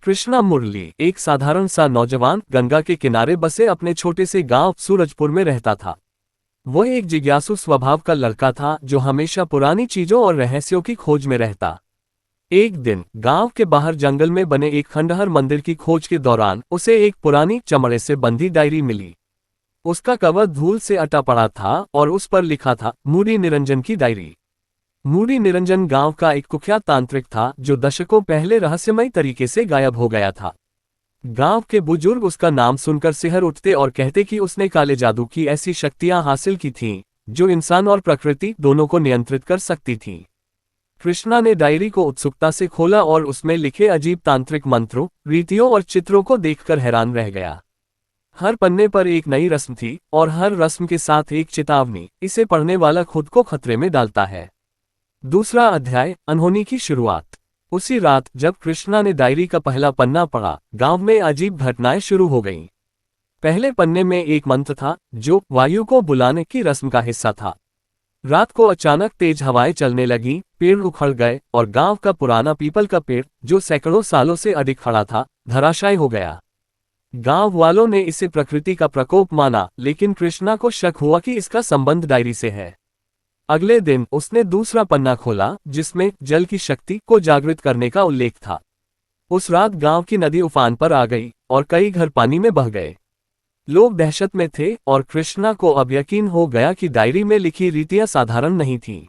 कृष्णा मुरली एक साधारण सा नौजवान गंगा के किनारे बसे अपने छोटे से गांव सूरजपुर में रहता था। वह एक जिज्ञासु स्वभाव का लड़का था जो हमेशा पुरानी चीजों और रहस्यों की खोज में रहता। एक दिन गांव के बाहर जंगल में बने एक खंडहर मंदिर की खोज के दौरान उसे एक पुरानी चमड़े से बंधी डायरी मिली। उसका कवर धूल से अटा पड़ा था और उस पर लिखा था मूडी निरंजन की डायरी। मूडी निरंजन गांव का एक कुख्यात तांत्रिक था जो दशकों पहले रहस्यमय तरीके से गायब हो गया था। गांव के बुजुर्ग उसका नाम सुनकर सिहर उठते और कहते कि उसने काले जादू की ऐसी शक्तियां हासिल की थीं जो इंसान और प्रकृति दोनों को नियंत्रित कर सकती थीं। कृष्णा ने डायरी को उत्सुकता से खोला और उसमें लिखे अजीब तांत्रिक मंत्रों, रीतियों और चित्रों को देखकर हैरान रह गया। हर पन्ने पर एक नई रस्म थी और हर रस्म के साथ एक चेतावनी, इसे पढ़ने वाला खुद को खतरे में डालता है। दूसरा अध्याय, अनहोनी की शुरुआत। उसी रात जब कृष्णा ने डायरी का पहला पन्ना पढ़ा, गांव में अजीब घटनाएं शुरू हो गईं। पहले पन्ने में एक मंत्र था जो वायु को बुलाने की रस्म का हिस्सा था। रात को अचानक तेज हवाएं चलने लगीं, पेड़ उखड़ गए और गांव का पुराना पीपल का पेड़ जो सैकड़ों सालों से अधिक खड़ा था, धराशायी हो गया। गांव वालों ने इसे प्रकृति का प्रकोप माना, लेकिन कृष्णा को शक हुआ कि इसका संबंध डायरी से है। अगले दिन उसने दूसरा पन्ना खोला जिसमें जल की शक्ति को जागृत करने का उल्लेख था। उस रात गांव की नदी उफान पर आ गई और कई घर पानी में बह गए। लोग दहशत में थे और कृष्णा को अब यकीन हो गया कि डायरी में लिखी रीतियां साधारण नहीं थीं।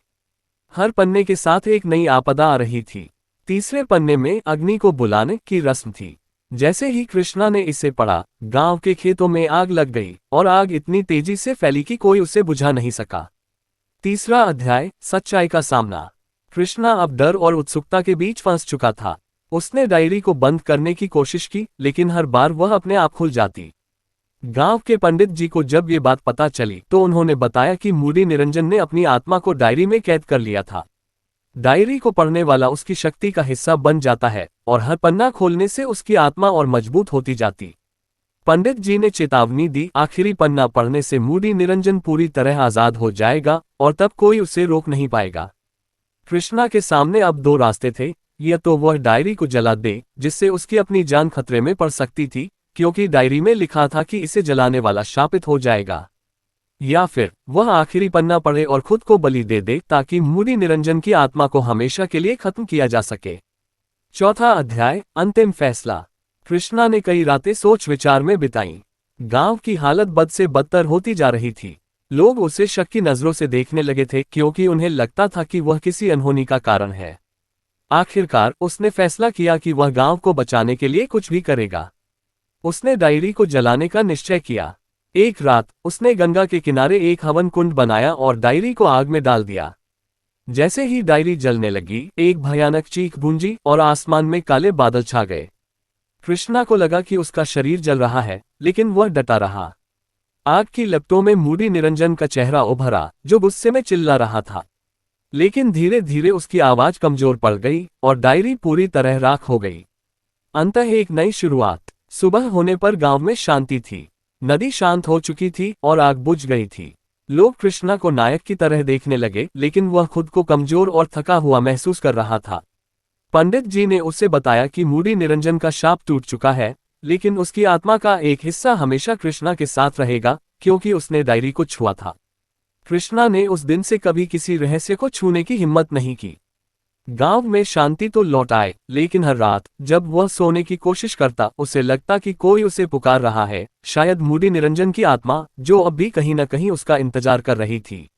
हर पन्ने के साथ एक नई आपदा आ रही थी। तीसरे पन्ने में अग्नि को बुलाने की रस्म थी। जैसे ही कृष्णा ने इसे पढ़ा, गांव के खेतों में आग लग गई और आग इतनी तेजी से फैली कि कोई उसे बुझा नहीं सका। तीसरा अध्याय, सच्चाई का सामना। कृष्णा अब डर और उत्सुकता के बीच फंस चुका था। उसने डायरी को बंद करने की कोशिश की, लेकिन हर बार वह अपने आप खुल जाती। गांव के पंडित जी को जब ये बात पता चली तो उन्होंने बताया कि मूडी निरंजन ने अपनी आत्मा को डायरी में कैद कर लिया था। डायरी को पढ़ने वाला उसकी शक्ति का हिस्सा बन जाता है और हर पन्ना खोलने से उसकी आत्मा और मजबूत होती जाती। पंडित जी ने चेतावनी दी, आखिरी पन्ना पढ़ने से मूडी निरंजन पूरी तरह आजाद हो जाएगा और तब कोई उसे रोक नहीं पाएगा। कृष्णा के सामने अब दो रास्ते थे, या तो वह डायरी को जला दे जिससे उसकी अपनी जान खतरे में पड़ सकती थी क्योंकि डायरी में लिखा था कि इसे जलाने वाला शापित हो जाएगा, या फिर वह आखिरी पन्ना पढ़े और खुद को बलि दे दे ताकि मूडी निरंजन की आत्मा को हमेशा के लिए खत्म किया जा सके। चौथा अध्याय, अंतिम फैसला। कृष्णा ने कई रातें सोच विचार में बिताईं। गांव की हालत बद से बदतर होती जा रही थी। लोग उसे शक की नजरों से देखने लगे थे क्योंकि उन्हें लगता था कि वह किसी अनहोनी का कारण है। आखिरकार उसने फैसला किया कि वह गांव को बचाने के लिए कुछ भी करेगा। उसने डायरी को जलाने का निश्चय किया। एक रात उसने गंगा के किनारे एक हवन कुंड बनाया और डायरी को आग में डाल दिया। जैसे ही डायरी जलने लगी, एक भयानक चीख गूंजी और आसमान में काले बादल छा गए। कृष्णा को लगा कि उसका शरीर जल रहा है, लेकिन वह डटा रहा। आग की लपटों में मूडी निरंजन का चेहरा उभरा जो गुस्से में चिल्ला रहा था, लेकिन धीरे धीरे उसकी आवाज कमजोर पड़ गई और डायरी पूरी तरह राख हो गई। अंततः एक नई शुरुआत। सुबह होने पर गांव में शांति थी। नदी शांत हो चुकी थी और आग बुझ गई थी। लोग कृष्णा को नायक की तरह देखने लगे, लेकिन वह खुद को कमजोर और थका हुआ महसूस कर रहा था। पंडित जी ने उसे बताया कि मूडी निरंजन का शाप टूट चुका है, लेकिन उसकी आत्मा का एक हिस्सा हमेशा कृष्णा के साथ रहेगा क्योंकि उसने डायरी को छुआ था। कृष्णा ने उस दिन से कभी किसी रहस्य को छूने की हिम्मत नहीं की। गांव में शांति तो लौट आए, लेकिन हर रात जब वह सोने की कोशिश करता उसे लगता कि कोई उसे पुकार रहा है, शायद मूडी निरंजन की आत्मा जो अब भी कहीं न कहीं उसका इंतजार कर रही थी।